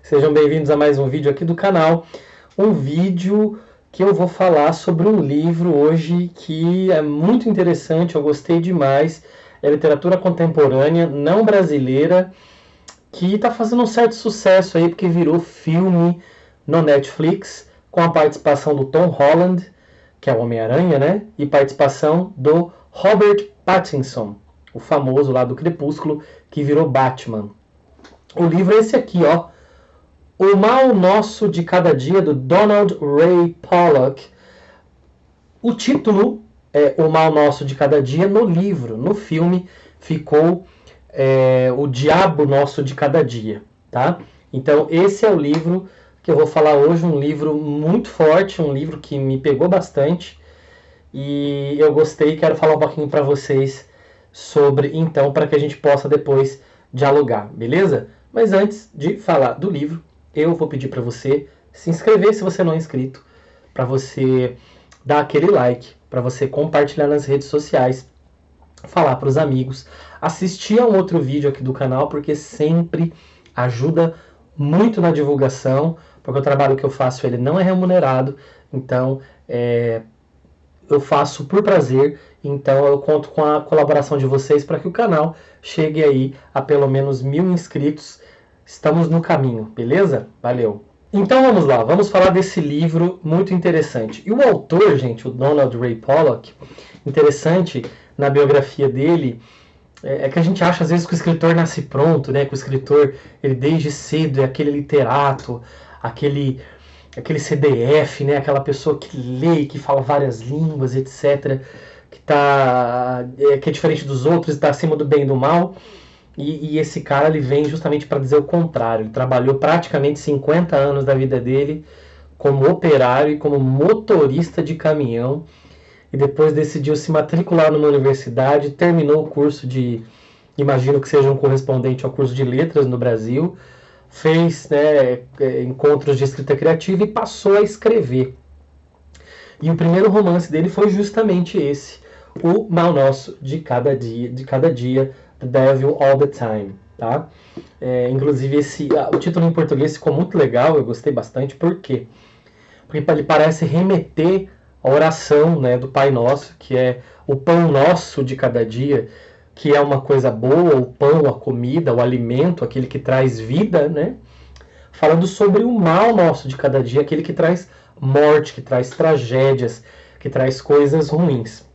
Sejam bem-vindos a mais um vídeo aqui do canal. Um vídeo que eu vou falar sobre um livro hoje que é muito interessante, eu gostei demais. É literatura contemporânea, não brasileira, que está fazendo um certo sucesso aí, porque virou filme no Netflix, com a participação do Tom Holland, que é o Homem-Aranha, né? E participação do Robert Pattinson, o famoso lá do Crepúsculo, que virou Batman. O livro é esse aqui, ó. O Mal Nosso de Cada Dia, do Donald Ray Pollock. O título é O Mal Nosso de Cada Dia. No livro, no filme, ficou O Diabo Nosso de Cada Dia, tá? Então, esse é o livro que eu vou falar hoje, um livro muito forte, um livro que me pegou bastante e eu gostei e quero falar um pouquinho para vocês sobre, então, para que a gente possa depois dialogar, beleza? Mas antes de falar do livro, eu vou pedir para você se inscrever se você não é inscrito, para você dar aquele like, para você compartilhar nas redes sociais, falar para os amigos, assistir a um outro vídeo aqui do canal, porque sempre ajuda muito na divulgação, porque o trabalho que eu faço ele não é remunerado, então eu faço por prazer, então eu conto com a colaboração de vocês para que o canal chegue aí a pelo menos 1000 inscritos. Estamos no caminho, beleza? Valeu! Então vamos lá, vamos falar desse livro muito interessante. E o autor, gente, o Donald Ray Pollock, interessante na biografia dele, é que a gente acha às vezes que o escritor nasce pronto, né? Que o escritor, ele desde cedo é aquele literato, aquele CDF, né? Aquela pessoa que lê, que fala várias línguas, etc. Que é diferente dos outros, está acima do bem e do mal. E esse cara, ele vem justamente para dizer o contrário. Ele trabalhou praticamente 50 anos da vida dele como operário e como motorista de caminhão. E depois decidiu se matricular numa universidade, terminou o curso de, imagino que seja um correspondente ao curso de letras no Brasil, fez, né, encontros de escrita criativa e passou a escrever. E o primeiro romance dele foi justamente esse, O Mal Nosso de Cada Dia, The Devil All the Time, tá? Inclusive o título em português ficou muito legal, eu gostei bastante. Por quê? Porque ele parece remeter à oração, né, do Pai Nosso, que é o pão nosso de cada dia, que é uma coisa boa, o pão, a comida, o alimento, aquele que traz vida, né? Falando sobre o mal nosso de cada dia, aquele que traz morte, que traz tragédias, que traz coisas ruins.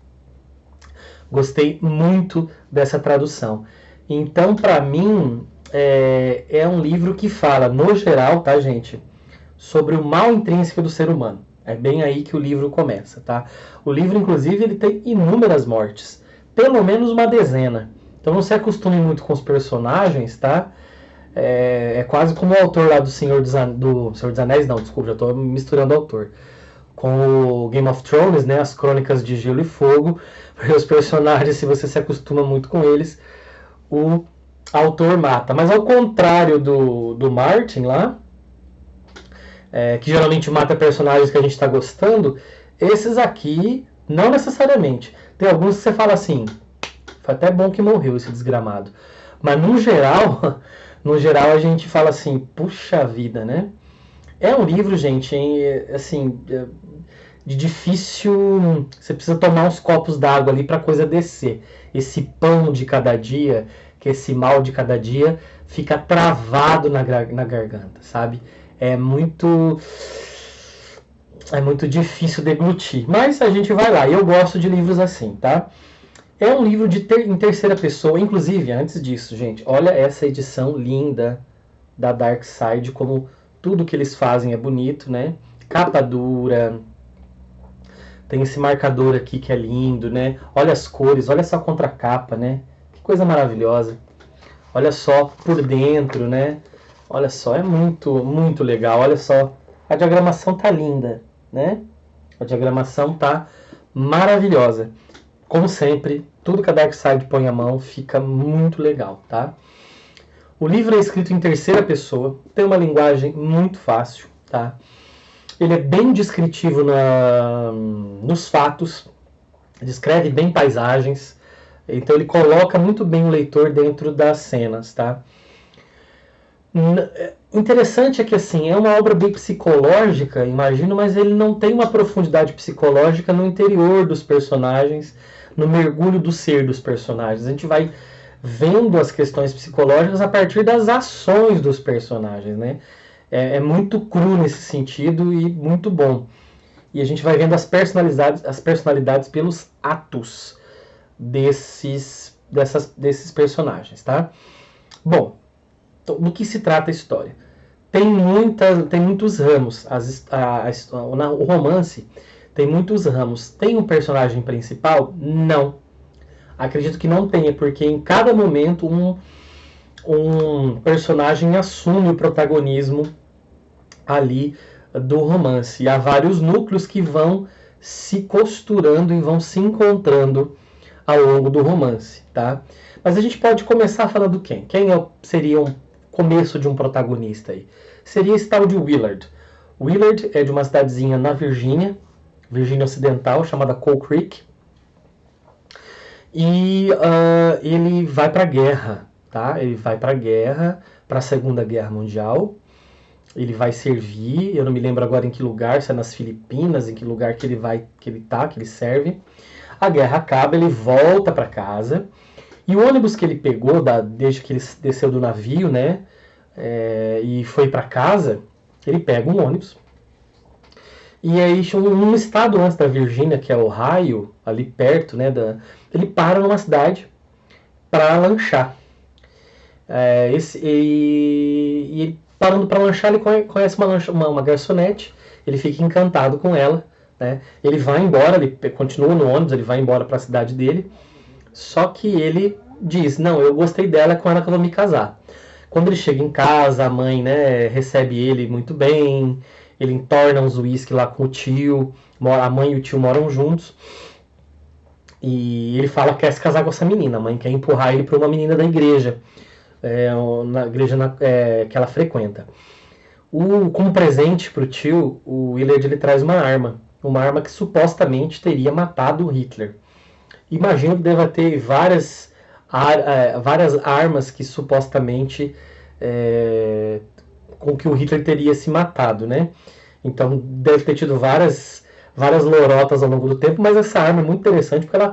Gostei muito dessa tradução. Então, para mim, é um livro que fala, no geral, tá, gente, sobre o mal intrínseco do ser humano. É bem aí que o livro começa, tá? O livro, inclusive, ele tem inúmeras mortes, pelo menos uma dezena. Então, não se acostume muito com os personagens, tá? É quase como o autor lá do Senhor dos Anéis, não, desculpa, já estou misturando o autor. Com o Game of Thrones, né, as Crônicas de Gelo e Fogo, porque os personagens, se você se acostuma muito com eles, o autor mata. Mas ao contrário do Martin lá, que geralmente mata personagens que a gente está gostando, esses aqui, não necessariamente. Tem alguns que você fala assim, foi até bom que morreu esse desgramado. Mas no geral, a gente fala assim, puxa vida, né? É um livro, gente, assim, de difícil... Você precisa tomar uns copos d'água ali para a coisa descer. Esse pão de cada dia, que esse mal de cada dia, fica travado na garganta, sabe? É muito difícil deglutir. Mas a gente vai lá. Eu gosto de livros assim, tá? É um livro em terceira pessoa. Inclusive, antes disso, gente, olha essa edição linda da Dark Side, como tudo que eles fazem é bonito, né? Capa dura. Tem esse marcador aqui que é lindo, né? Olha as cores, olha essa contracapa, né? Que coisa maravilhosa. Olha só por dentro, né? Olha só, é muito, muito legal. Olha só, a diagramação tá linda, né? A diagramação tá maravilhosa. Como sempre, tudo que a Dark Side põe a mão fica muito legal, tá? O livro é escrito em terceira pessoa, tem uma linguagem muito fácil, tá? Ele é bem descritivo nos fatos, descreve bem paisagens, então ele coloca muito bem o leitor dentro das cenas, tá? Interessante é que assim, é uma obra bem psicológica, imagino, mas ele não tem uma profundidade psicológica no interior dos personagens, no mergulho do ser dos personagens. A gente vai vendo as questões psicológicas a partir das ações dos personagens, né? É muito cru nesse sentido e muito bom. E a gente vai vendo as personalidades pelos atos desses personagens, tá? Bom, então, do que se trata a história? Tem muitos ramos. O romance tem muitos ramos. Tem um personagem principal? Não. Acredito que não tenha, porque em cada momento um personagem assume o protagonismo ali do romance. E há vários núcleos que vão se costurando e vão se encontrando ao longo do romance, tá? Mas a gente pode começar falando quem? Seria um começo de um protagonista aí? Seria esse tal de Willard. Willard é de uma cidadezinha na Virgínia Ocidental, chamada Coal Creek. E ele vai para a guerra, tá? Ele vai para a guerra, para a Segunda Guerra Mundial. Ele vai servir, eu não me lembro agora em que lugar, se é nas Filipinas, em que lugar que ele serve. A guerra acaba, ele volta para casa. E o ônibus que ele pegou, desde que ele desceu do navio, né, e foi para casa, ele pega um ônibus. E aí, num estado antes da Virgínia, que é Ohio, ali perto, né, ele para numa cidade para lanchar. E ele, parando para lanchar, ele conhece uma garçonete, ele fica encantado com ela, né? Ele vai embora, ele continua no ônibus, ele vai embora para a cidade dele, só que ele diz, não, eu gostei dela, é com ela que eu vou me casar. Quando ele chega em casa, a mãe, né, recebe ele muito bem, ele entorna uns uísque lá com o tio, a mãe e o tio moram juntos, e ele fala que quer se casar com essa menina, a mãe quer empurrar ele para uma menina da igreja, na igreja que ela frequenta. Como presente para o tio, o Willard ele traz uma arma que supostamente teria matado o Hitler. Imagino que deva ter várias armas que supostamente com que o Hitler teria se matado, né? Então deve ter tido várias lorotas ao longo do tempo, mas essa arma é muito interessante porque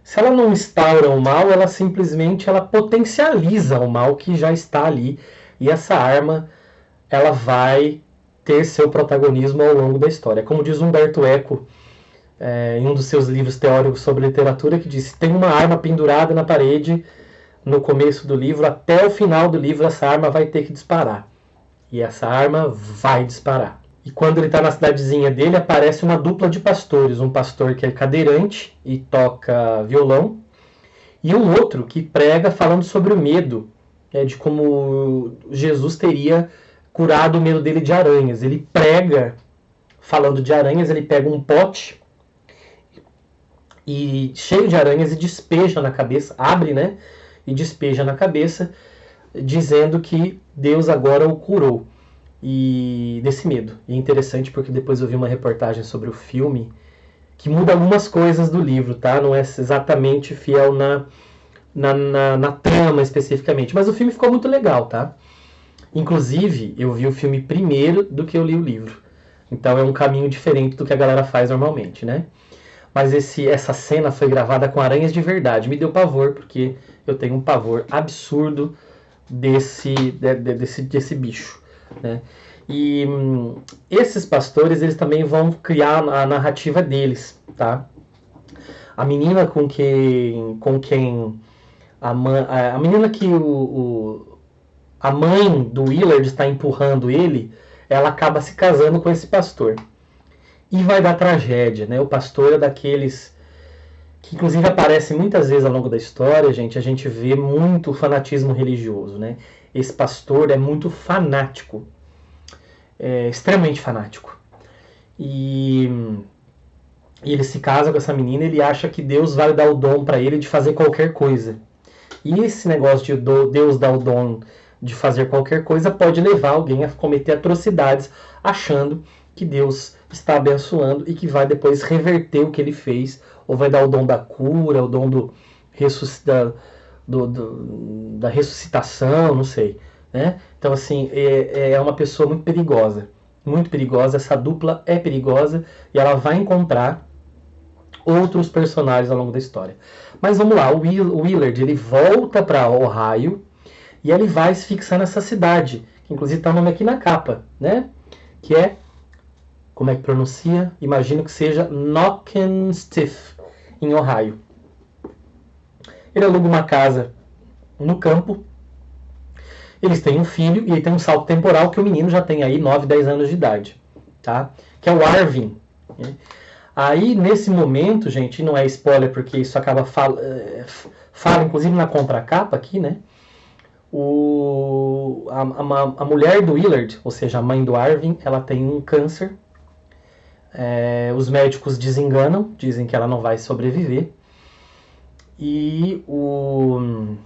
se ela não instaura o mal, ela simplesmente potencializa o mal que já está ali. E essa arma ela vai ter seu protagonismo ao longo da história. Como diz Humberto Eco, em um dos seus livros teóricos sobre literatura, que diz: tem uma arma pendurada na parede no começo do livro, até o final do livro essa arma vai ter que disparar. E essa arma vai disparar. E quando ele está na cidadezinha dele, aparece uma dupla de pastores. Um pastor que é cadeirante e toca violão, e um outro que prega falando sobre o medo, de como Jesus teria curado o medo dele de aranhas. Ele prega falando de aranhas, ele pega um pote e cheio de aranhas e despeja na cabeça, abre, né? E despeja na cabeça, dizendo que Deus agora o curou e desse medo. E é interessante porque depois eu vi uma reportagem sobre o filme que muda algumas coisas do livro, tá? Não é exatamente fiel na trama especificamente, mas o filme ficou muito legal, tá? Inclusive, eu vi o filme primeiro do que eu li o livro. Então é um caminho diferente do que a galera faz normalmente, né? Mas essa cena foi gravada com aranhas de verdade. Me deu pavor, porque eu tenho um pavor absurdo desse bicho, né? E esses pastores, eles também vão criar a narrativa deles, tá? A menina com quem a menina que a mãe do Willard está empurrando ele, ela acaba se casando com esse pastor. E vai dar tragédia, né? O pastor é daqueles que inclusive aparece muitas vezes ao longo da história, gente, a gente vê muito fanatismo religioso, né? Esse pastor é muito fanático, extremamente fanático. E ele se casa com essa menina, ele acha que Deus vai dar o dom para ele de fazer qualquer coisa. E esse negócio de Deus dar o dom de fazer qualquer coisa pode levar alguém a cometer atrocidades, achando que Deus está abençoando e que vai depois reverter o que ele fez, ou vai dar o dom da cura, o dom da ressuscitação, não sei. né? Então, assim, é uma pessoa muito perigosa. Muito perigosa. Essa dupla é perigosa e ela vai encontrar outros personagens ao longo da história. Mas vamos lá, o Willard, ele volta para Ohio e ele vai se fixar nessa cidade, que inclusive está o nome aqui na capa, né? Que é, como é que pronuncia? Imagino que seja Knockstiff, em Ohio. Ele aluga uma casa no campo. Eles têm um filho e ele tem um salto temporal que o menino já tem aí 9, 10 anos de idade, tá? Que é o Arvin. Né? Aí, nesse momento, gente, não é spoiler porque isso acaba fala inclusive na contracapa aqui, né? A mulher do Willard, ou seja, a mãe do Arvin, ela tem um câncer. Os médicos desenganam, dizem que ela não vai sobreviver. E o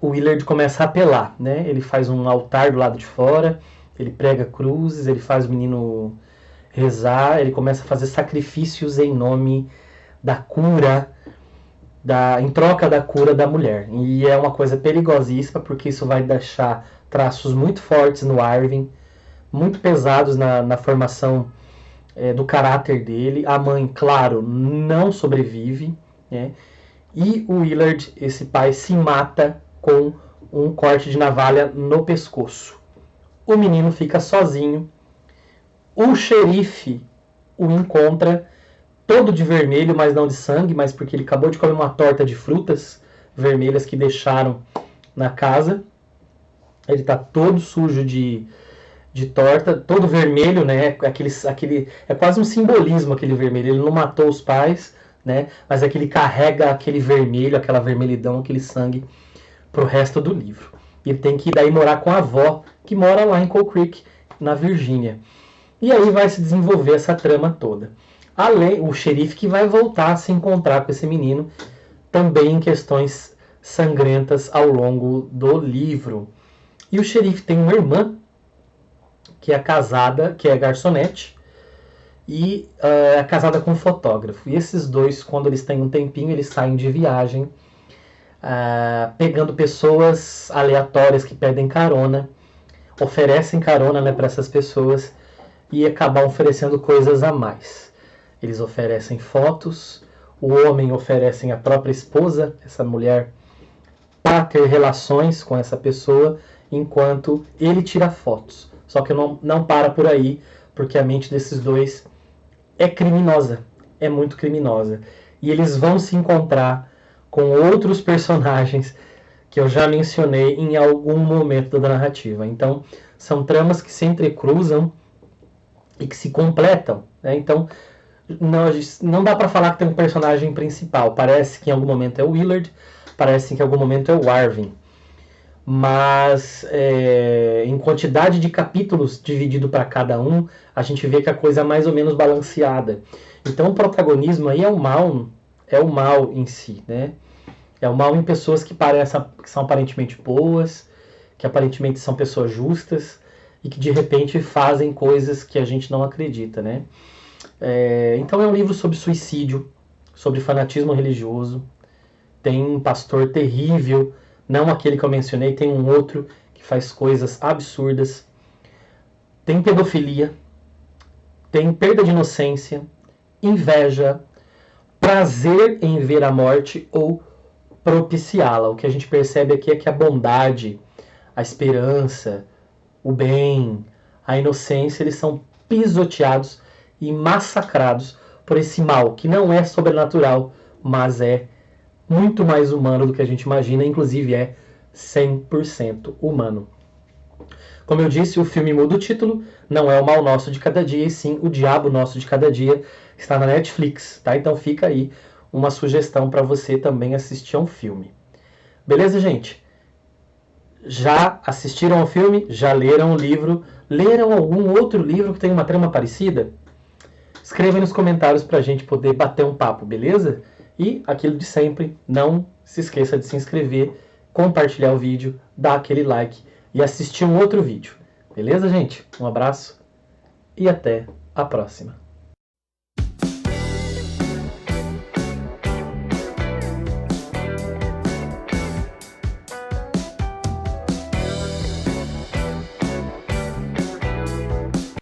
Willard começa a apelar, né? Ele faz um altar do lado de fora, ele prega cruzes, ele faz o menino rezar, ele começa a fazer sacrifícios em nome da cura, em troca da cura da mulher. E é uma coisa perigosíssima, porque isso vai deixar traços muito fortes no Arvin, muito pesados na formação do caráter dele. A mãe, claro, não sobrevive, né? E o Willard, esse pai, se mata com um corte de navalha no pescoço. O menino fica sozinho. O xerife o encontra todo de vermelho, mas não de sangue, mas porque ele acabou de comer uma torta de frutas vermelhas que deixaram na casa. Ele está todo sujo de torta, todo vermelho, né? É quase um simbolismo aquele vermelho. Ele não matou os pais, né? Mas é que ele carrega aquele vermelho, aquela vermelhidão, aquele sangue pro resto do livro. E ele tem que ir daí morar com a avó, que mora lá em Coal Creek, na Virgínia. E aí vai se desenvolver essa trama toda. Além, o xerife que vai voltar a se encontrar com esse menino, também em questões sangrentas ao longo do livro. E o xerife tem uma irmã, que é casada, que é garçonete, e é casada com um fotógrafo. E esses dois, quando eles têm um tempinho, eles saem de viagem, pegando pessoas aleatórias que pedem carona, oferecem carona, né, para essas pessoas e acabam oferecendo coisas a mais. Eles oferecem fotos, o homem oferece a própria esposa, essa mulher, para ter relações com essa pessoa, enquanto ele tira fotos. Só que não para por aí, porque a mente desses dois é criminosa, é muito criminosa. E eles vão se encontrar com outros personagens que eu já mencionei em algum momento da narrativa. Então, são tramas que se entrecruzam e que se completam, né? Então, não dá para falar que tem um personagem principal. Parece que em algum momento é o Willard, parece que em algum momento é o Arvin. Mas em quantidade de capítulos dividido para cada um, a gente vê que a coisa é mais ou menos balanceada. Então, o protagonismo aí é o mal em si, né? É o mal em pessoas que são aparentemente boas, que aparentemente são pessoas justas e que de repente fazem coisas que a gente não acredita, né? Então é um livro sobre suicídio, sobre fanatismo religioso. Tem um pastor terrível, não aquele que eu mencionei, tem um outro que faz coisas absurdas. Tem pedofilia, tem perda de inocência, inveja, prazer em ver a morte ou propiciá-la. O que a gente percebe aqui é que a bondade, a esperança, o bem, a inocência, eles são pisoteados e massacrados por esse mal, que não é sobrenatural, mas é muito mais humano do que a gente imagina, inclusive é 100% humano. Como eu disse, o filme muda o título, não é o Mal Nosso de Cada Dia, e sim o Diabo Nosso de Cada Dia, está na Netflix, tá? Então fica aí uma sugestão para você também assistir a um filme. Beleza, gente? Já assistiram ao filme? Já leram o livro? Leram algum outro livro que tem uma trama parecida? Escreva aí nos comentários para a gente poder bater um papo, beleza? E aquilo de sempre, não se esqueça de se inscrever, compartilhar o vídeo, dar aquele like e assistir um outro vídeo. Beleza, gente? Um abraço e até a próxima.